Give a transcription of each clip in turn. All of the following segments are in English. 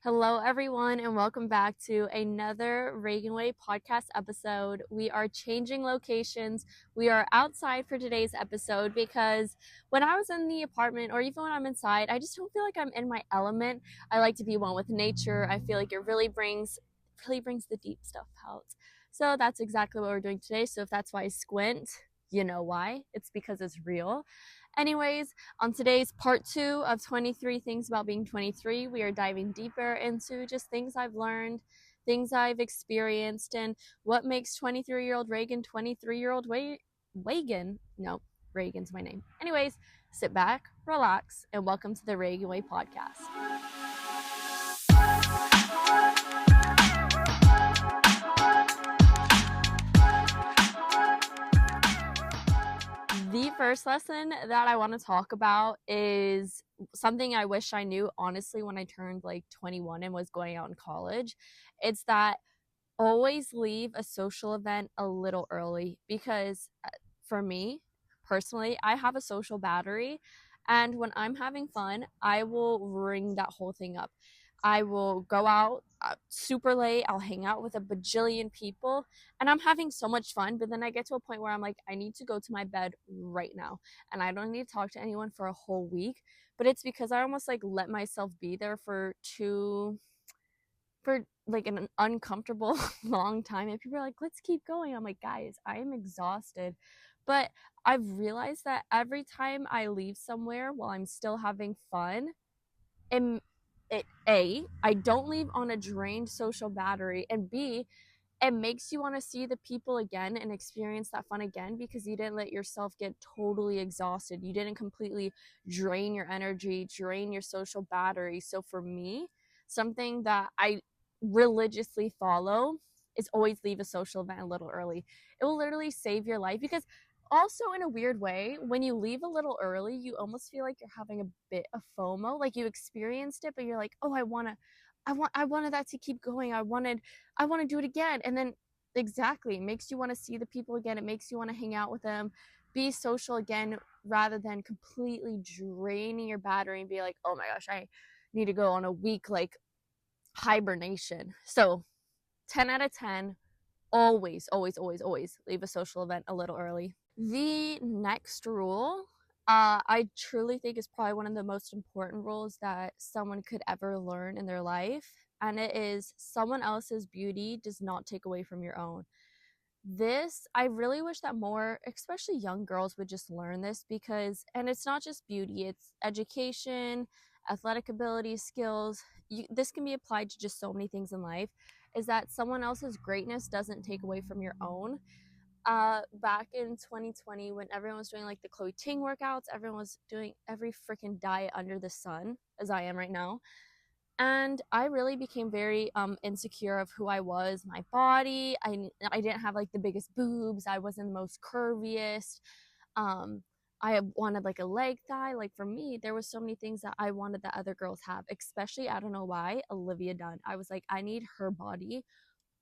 Hello, everyone, and welcome back to another Raegan Way podcast episode. We are changing locations. We are outside for today's episode because when I was in the apartment or even when I'm inside, I just don't feel like I'm in my element. I like to be one with nature. I feel like it really brings the deep stuff out. So that's exactly what we're doing today. So if that's why I squint, you know why. It's because it's real. Anyways, on today's part 2 of 23 things about being 23, we are diving deeper into just things I've learned, things I've experienced, and what makes 23-year-old Raegan 23-year-old Raegan. No, Raegan's my name. Anyways, sit back, relax, and welcome to the Raegan Way podcast. The first lesson that I want to talk about is something I wish I knew, honestly, when I turned like 21 and was going out in college. It's that always leave a social event a little early because for me, personally, I have a social battery. And when I'm having fun, I will ring that whole thing up. I will go out super late. I'll hang out with a bajillion people and I'm having so much fun. But then I get to a point where I'm like, I need to go to my bed right now. And I don't need to talk to anyone for a whole week. But it's because I almost like let myself be there for like an uncomfortable long time. And people are like, let's keep going. I'm like, guys, I am exhausted. But I've realized that every time I leave somewhere while I'm still having fun, and I don't leave on a drained social battery, and B, it makes you want to see the people again and experience that fun again because you didn't let yourself get totally exhausted. You didn't completely drain your energy, drain your social battery. So for me, something that I religiously follow is always leave a social event a little early. It will literally save your life because also in a weird way, when you leave a little early, you almost feel like you're having a bit of FOMO, like you experienced it, but you're like, oh, I wanted that to keep going. I want to do it again. And then exactly, it makes you want to see the people again. It makes you want to hang out with them, be social again, rather than completely draining your battery and be like, oh my gosh, I need to go on a week like hibernation. So 10 out of 10, always, always, always, always leave a social event a little early. The next rule, I truly think is probably one of the most important rules that someone could ever learn in their life. And it is someone else's beauty does not take away from your own. This, I really wish that more, especially young girls, would just learn this because, and it's not just beauty, it's education, athletic ability, skills. This can be applied to just so many things in life, is that someone else's greatness doesn't take away from your own. Back in 2020, when everyone was doing like the Chloe Ting workouts, everyone was doing every freaking diet under the sun, as I am right now. And I really became very insecure of who I was, my body. I didn't have like the biggest boobs. I wasn't the most curviest. Um, I wanted like a leg thigh. Like for me, there was so many things that I wanted that other girls have, especially, I don't know why, Olivia Dunn. I was like, I need her body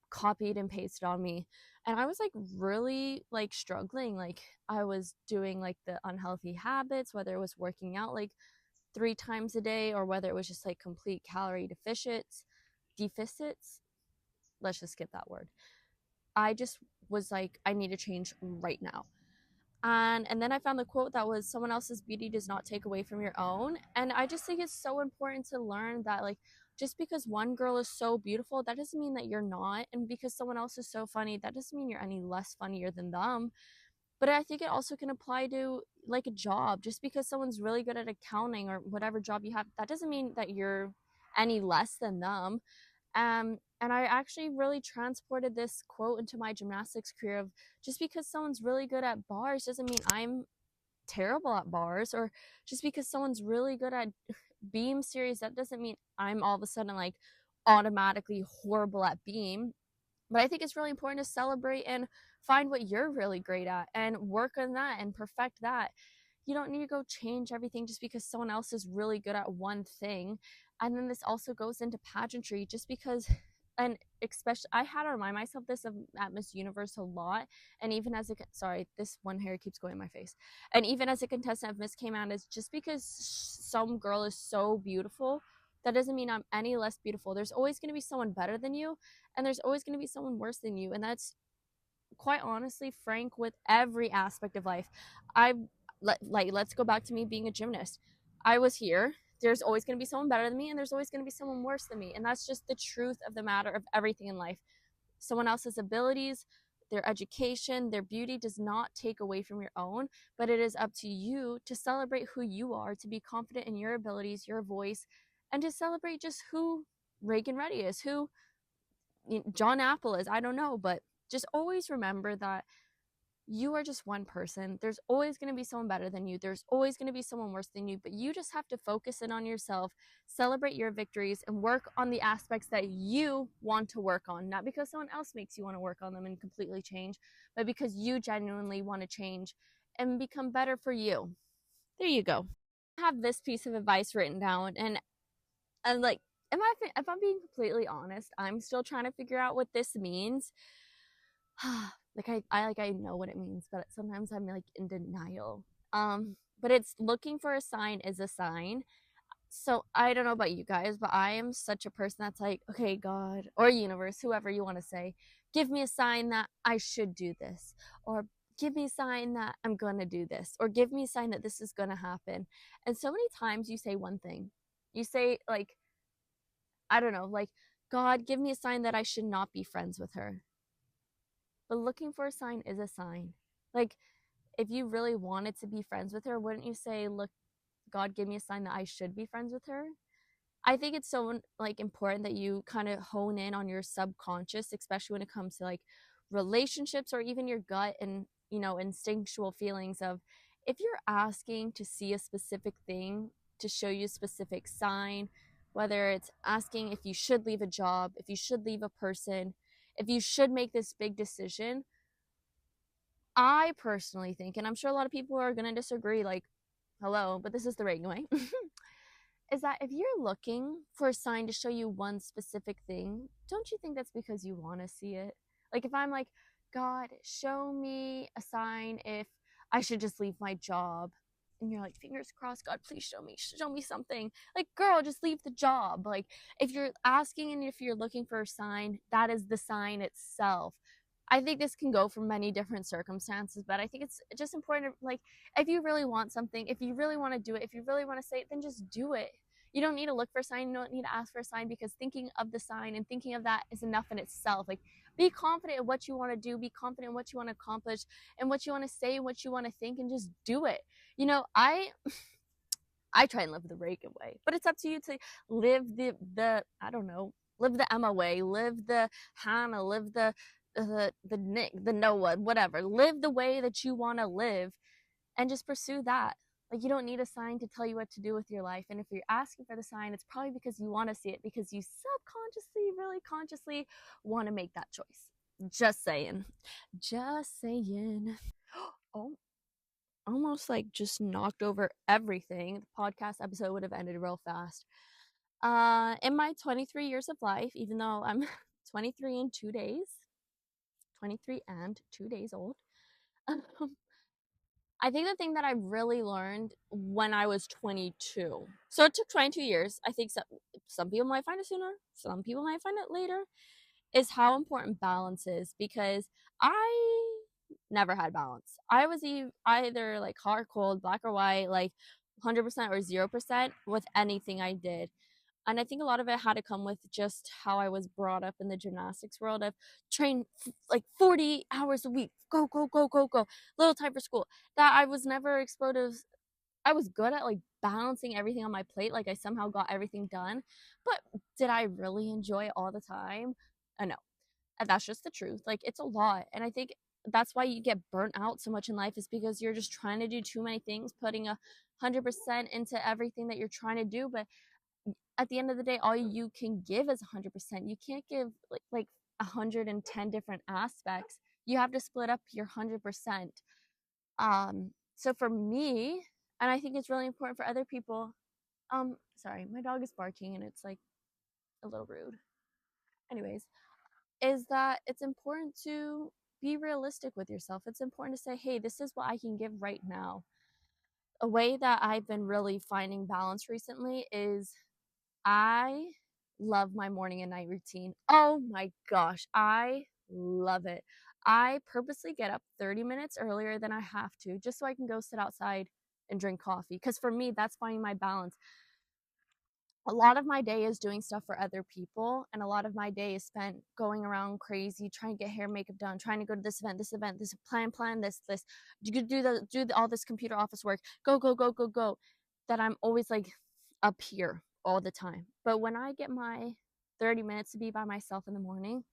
copied and pasted on me. And I was like really like struggling. Like I was doing like the unhealthy habits, whether it was working out like 3 times a day or whether it was just like complete calorie deficits. Let's just skip that word. I just was like, I need to change right now. And then I found the quote that was, someone else's beauty does not take away from your own. And I just think it's so important to learn that, like, just because one girl is so beautiful, that doesn't mean that you're not. And because someone else is so funny, that doesn't mean you're any less funnier than them. But I think it also can apply to like a job. Just because someone's really good at accounting or whatever job you have, that doesn't mean that you're any less than them. And I actually really transported this quote into my gymnastics career of, just because someone's really good at bars doesn't mean I'm terrible at bars, or just because someone's really good at beam series, that doesn't mean I'm all of a sudden like automatically horrible at beam. But I think it's really important to celebrate and find what you're really great at and work on that and perfect that. You don't need to go change everything just because someone else is really good at one thing. And then this also goes into pageantry, just because, and especially I had to remind myself this at Miss Universe a lot. And even as a, sorry, this one hair keeps going in my face. And even as a contestant of Miss K-Man, is just because some girl is so beautiful that doesn't mean I'm any less beautiful. There's always going to be someone better than you, and there's always going to be someone worse than you. And that's quite honestly frank with every aspect of life. I let's go back to me being a gymnast. I was here. There's always going to be someone better than me, and there's always going to be someone worse than me. And that's just the truth of the matter of everything in life. Someone else's abilities, their education, their beauty does not take away from your own, but it is up to you to celebrate who you are, to be confident in your abilities, your voice, and to celebrate just who Raegan Reddy is, who John Apple is. I don't know, but just always remember that you are just one person. There's always going to be someone better than you. There's always going to be someone worse than you, but you just have to focus in on yourself, celebrate your victories, and work on the aspects that you want to work on. Not because someone else makes you want to work on them and completely change, but because you genuinely want to change and become better for you. There you go. I have this piece of advice written down, and like, if I'm being completely honest, I'm still trying to figure out what this means. I know what it means, but sometimes I'm like in denial. But it's looking for a sign is a sign. So I don't know about you guys, but I am such a person that's like, okay, God or universe, whoever you want to say, give me a sign that I should do this, or give me a sign that I'm gonna do this, or give me a sign that this is gonna happen. And so many times you say one thing. You say like, I don't know, like, God, give me a sign that I should not be friends with her. But looking for a sign is a sign. Like, if you really wanted to be friends with her, wouldn't you say, look, God, give me a sign that I should be friends with her? I think it's so like important that you kind of hone in on your subconscious, especially when it comes to like relationships or even your gut and, instinctual feelings of if you're asking to see a specific thing, to show you a specific sign, whether it's asking if you should leave a job, if you should leave a person, if you should make this big decision. I personally think, and I'm sure a lot of people are going to disagree, like, hello, but this is the Raegan way, is that if you're looking for a sign to show you one specific thing, don't you think that's because you want to see it? Like, if I'm like, God, show me a sign if I should just leave my job. And you're like, fingers crossed, God, please show me something. Like, girl, just leave the job. Like, if you're asking and if you're looking for a sign, that is the sign itself. I think this can go for many different circumstances, but I think it's just important to, like, if you really want something, if you really want to do it, if you really want to say it, then just do it. You don't need to look for a sign. You don't need to ask for a sign, because thinking of the sign and thinking of that is enough in itself. Like, be confident in what you want to do, be confident in what you want to accomplish and what you want to say and what you want to think, and just do it. I try and live the Raegan way, but it's up to you to live the I don't know, live the Emma way, live the Hannah, live the Nick, the Noah, whatever. Live the way that you want to live, and just pursue that. Like, you don't need a sign to tell you what to do with your life. And if you're asking for the sign, it's probably because you want to see it, because you subconsciously, really consciously want to make that choice. Just saying. Just saying. Oh, almost like just knocked over everything. The podcast episode would have ended real fast. In my 23 years of life, even though I'm 23 in 2 days, 23 and 2 days old, I think the thing that I really learned when I was 22, so it took 22 years. I think some people might find it sooner, some people might find it later, is how important balance is, because I never had balance. I was either like hot or cold, black or white, like 100% or 0% with anything I did. And I think a lot of it had to come with just how I was brought up in the gymnastics world of train like 40 hours a week, go, go, go, go, go, little time for school. That I was never explosive. I was good at like balancing everything on my plate. Like, I somehow got everything done. But did I really enjoy it all the time? No. And that's just the truth. Like, it's a lot. And I think that's why you get burnt out so much in life, is because you're just trying to do too many things, putting 100% into everything that you're trying to do. But at the end of the day, all you can give is 100%. You can't give like 110 different aspects. You have to split up your 100%. So for me, and I think it's really important for other people, sorry, my dog is barking and it's like a little rude. Anyways, is that it's important to be realistic with yourself. It's important to say, hey, this is what I can give right now. A way that I've been really finding balance recently is I love my morning and night routine. Oh my gosh, I love it. I purposely get up 30 minutes earlier than I have to just so I can go sit outside and drink coffee. Because for me, that's finding my balance. A lot of my day is doing stuff for other people, and a lot of my day is spent going around crazy, trying to get hair, makeup done, trying to go to this event, this plan, this. You all this computer office work. Go. That I'm always like up here all the time. But when I get my 30 minutes to be by myself in the morning,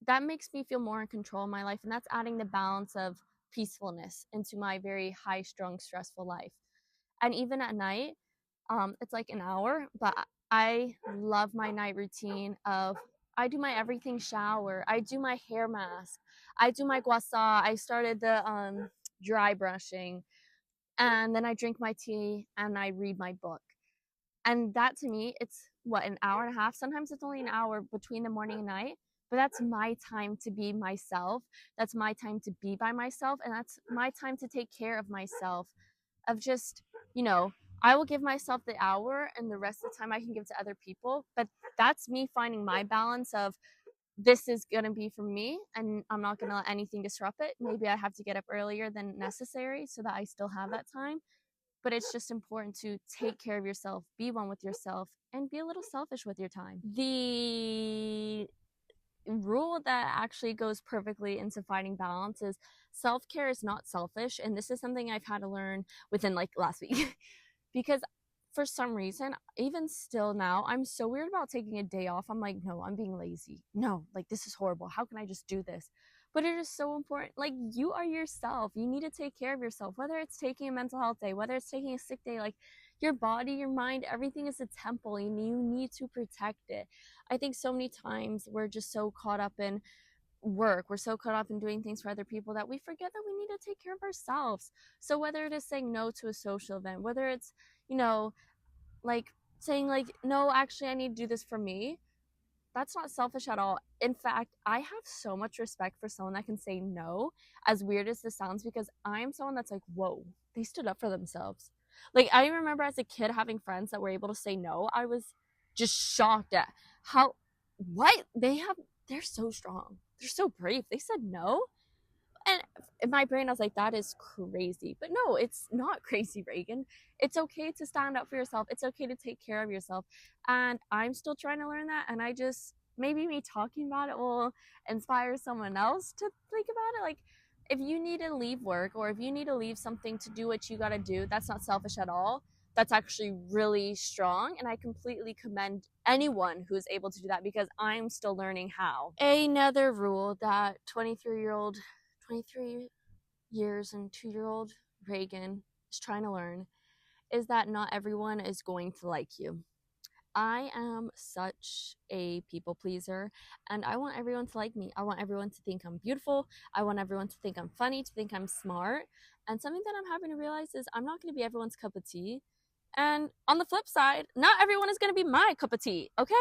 that makes me feel more in control of my life, and that's adding the balance of peacefulness into my very high strung, stressful life. And even at night, it's like an hour, but I love my night routine of I do my everything shower, I do my hair mask, I do my gua sha, I started the dry brushing, and then I drink my tea and I read my book. And that to me, it's what, an hour and a half? Sometimes it's only an hour between the morning and night, but that's my time to be myself. That's my time to be by myself. And that's my time to take care of myself, of just, you know, I will give myself the hour and the rest of the time I can give to other people. But that's me finding my balance of this is going to be for me and I'm not going to let anything disrupt it. Maybe I have to get up earlier than necessary so that I still have that time. But it's just important to take care of yourself, be one with yourself, and be a little selfish with your time. The rule that actually goes perfectly into finding balance is self-care is not selfish, and this is something I've had to learn within like last week because for some reason, even still now, I'm so weird about taking a day off. I'm like, no, I'm being lazy. No, like this is horrible. How can I just do this? But it is so important. Like, you are yourself. You need to take care of yourself, whether it's taking a mental health day, whether it's taking a sick day. Like, your body, your mind, everything is a temple and you need to protect it. I think so many times we're just so caught up in work, we're so caught up in doing things for other people that we forget that we need to take care of ourselves. So whether it is saying no to a social event, whether it's, you know, like saying like, no, actually I need to do this for me, that's not selfish at all. In fact, I have so much respect for someone that can say no, as weird as this sounds, because I'm someone that's like, whoa, they stood up for themselves. Like, I remember as a kid having friends that were able to say no. I was just shocked at how, what they're so strong, they're so brave, they said no. And in my brain, I was like, that is crazy. But no, it's not crazy, Raegan. It's okay to stand up for yourself. It's okay to take care of yourself. And I'm still trying to learn that. And I just, maybe me talking about it will inspire someone else to think about it. Like, if you need to leave work or if you need to leave something to do what you got to do, that's not selfish at all. That's actually really strong. And I completely commend anyone who's able to do that because I'm still learning how. Another rule that 23 years and 2-year-old Raegan is trying to learn is that not everyone is going to like you. I am such a people pleaser and I want everyone to like me. I want everyone to think I'm beautiful. I want everyone to think I'm funny, to think I'm smart. And something that I'm having to realize is I'm not going to be everyone's cup of tea. And on the flip side, not everyone is going to be my cup of tea, okay?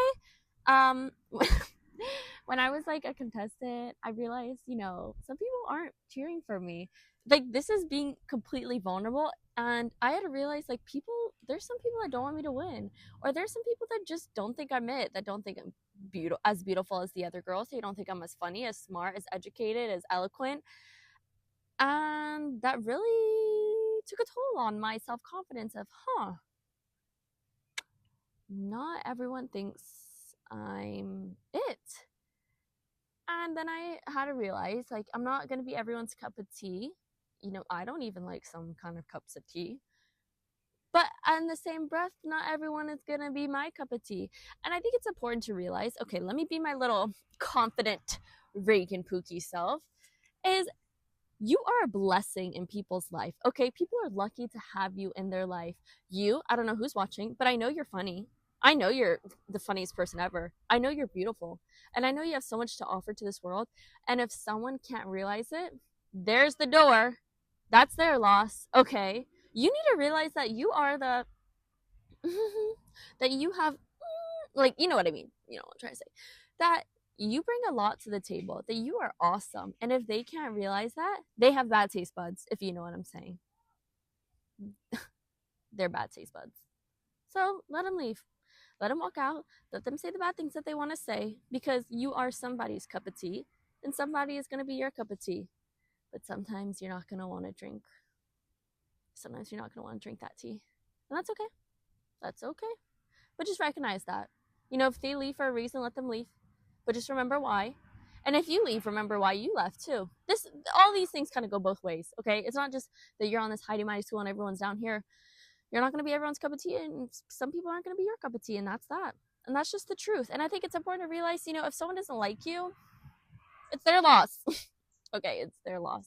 Um when I was like a contestant, I realized, some people aren't cheering for me. Like, this is being completely vulnerable. And I had to realize, like, there's some people that don't want me to win. Or there's some people that just don't think I'm it, that don't think I'm beautiful as the other girls. They don't think I'm as funny, as smart, as educated, as eloquent. And that really took a toll on my self-confidence of, not everyone thinks I'm it. And then I had to realize, like, I'm not going to be everyone's cup of tea. I don't even like some kind of cups of tea. But in the same breath, not everyone is going to be my cup of tea. And I think it's important to realize, okay, let me be my little confident Raegan Pookie self, is you are a blessing in people's life. Okay, people are lucky to have you in their life. I don't know who's watching, but I know you're funny. I know you're the funniest person ever. I know you're beautiful. And I know you have so much to offer to this world. And if someone can't realize it, there's the door. That's their loss. Okay. You need to realize that you are the, that you have, like, you know what I mean? You know what I'm trying to say. That you bring a lot to the table, that you are awesome. And if they can't realize that, they have bad taste buds, if you know what I'm saying. They're bad taste buds. So let them leave. Let them walk out. Let them say the bad things that they want to say, because you are somebody's cup of tea, and somebody is going to be your cup of tea. But sometimes you're not going to want to drink. Sometimes you're not going to want to drink that tea. And that's okay. That's okay. But just recognize that. If they leave for a reason, let them leave. But just remember why. And if you leave, remember why you left too. All these things kind of go both ways, okay? It's not just that you're on this Heidi-Mighty school and everyone's down here. You're not going to be everyone's cup of tea, and some people aren't going to be your cup of tea, and that's that. And that's just the truth. And I think it's important to realize, if someone doesn't like you, it's their loss. Okay, it's their loss.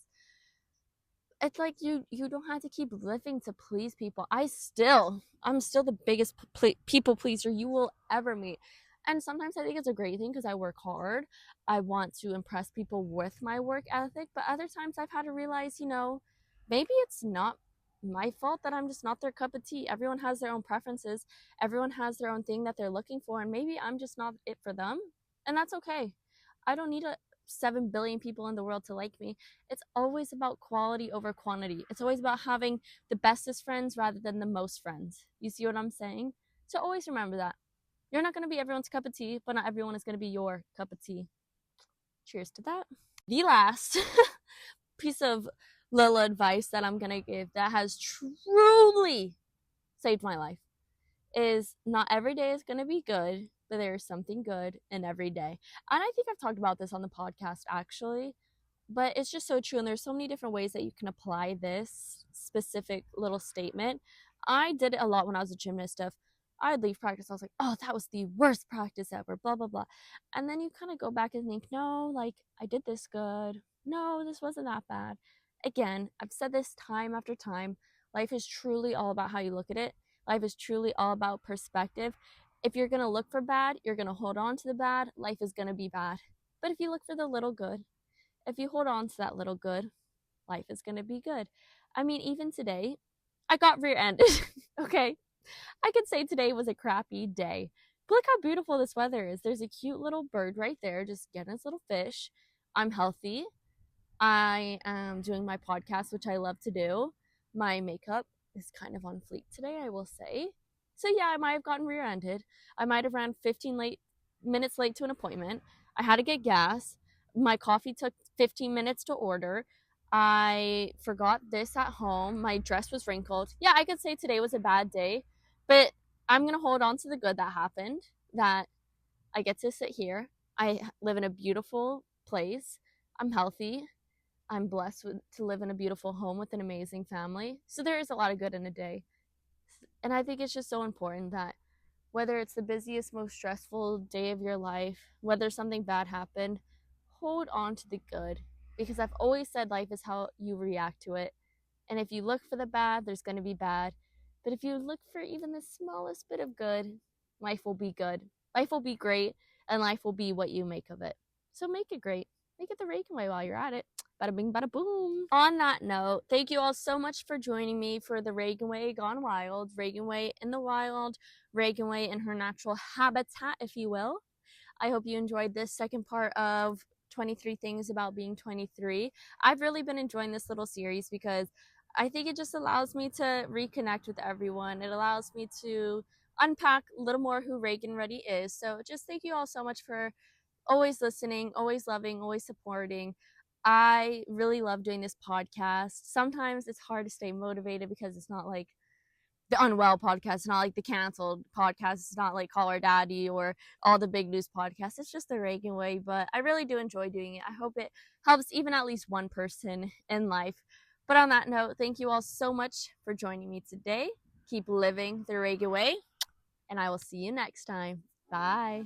It's like you don't have to keep living to please people. I'm still the biggest people pleaser you will ever meet. And sometimes I think it's a great thing because I work hard. I want to impress people with my work ethic. But other times I've had to realize, maybe it's not my fault that I'm just not their cup of tea. Everyone has their own preferences. Everyone has their own thing that they're looking for. And maybe I'm just not it for them. And that's okay. I don't need 7 billion people in the world to like me. It's always about quality over quantity. It's always about having the bestest friends rather than the most friends. You see what I'm saying? So always remember that. You're not going to be everyone's cup of tea, but not everyone is going to be your cup of tea. Cheers to that. The last piece of little advice that I'm going to give that has truly saved my life is not every day is going to be good, but there is something good in every day. And I think I've talked about this on the podcast actually, but it's just so true. And there's so many different ways that you can apply this specific little statement. I did it a lot when I was a gymnast. I'd leave practice, I was like, oh, that was the worst practice ever, blah, blah, blah. And then you kind of go back and think, no, like, I did this good. No, this wasn't that bad. Again, I've said this time after time. Life is truly all about how you look at it. Life is truly all about perspective. If you're going to look for bad, you're going to hold on to the bad. Life is going to be bad. But if you look for the little good, if you hold on to that little good, life is going to be good. I mean, even today, I got rear-ended, okay? I could say today was a crappy day. But look how beautiful this weather is. There's a cute little bird right there just getting its little fish. I'm healthy. I am doing my podcast, which I love to do. My makeup is kind of on fleek today, I will say. So yeah, I might have gotten rear-ended. I might have ran 15 minutes late to an appointment. I had to get gas. My coffee took 15 minutes to order. I forgot this at home. My dress was wrinkled. Yeah, I could say today was a bad day, but I'm going to hold on to the good that happened, that I get to sit here. I live in a beautiful place. I'm healthy. I'm blessed to live in a beautiful home with an amazing family. So there is a lot of good in a day. And I think it's just so important that whether it's the busiest, most stressful day of your life, whether something bad happened, hold on to the good. Because I've always said life is how you react to it. And if you look for the bad, there's going to be bad. But if you look for even the smallest bit of good, life will be good. Life will be great, and life will be what you make of it. So make it great. Make it the Raegan way while you're at it. Bada bing, bada boom. On that note, thank you all so much for joining me for the Raegan Way Gone Wild. Raegan Way in the wild. Raegan Way in her natural habitat, if you will. I hope you enjoyed this second part of 23 Things About Being 23. I've really been enjoying this little series because I think it just allows me to reconnect with everyone. It allows me to unpack a little more who Raegan Reddy is. So just thank you all so much for always listening, always loving, always supporting. I really love doing this podcast. Sometimes it's hard to stay motivated because it's not like the Unwell podcast. It's not like the canceled podcast. It's not like Call Her Daddy or all the big news podcasts. It's just the Raegan way, but I really do enjoy doing it. I hope it helps even at least one person in life. But on that note, thank you all so much for joining me today. Keep living the Raegan way, and I will see you next time. Bye.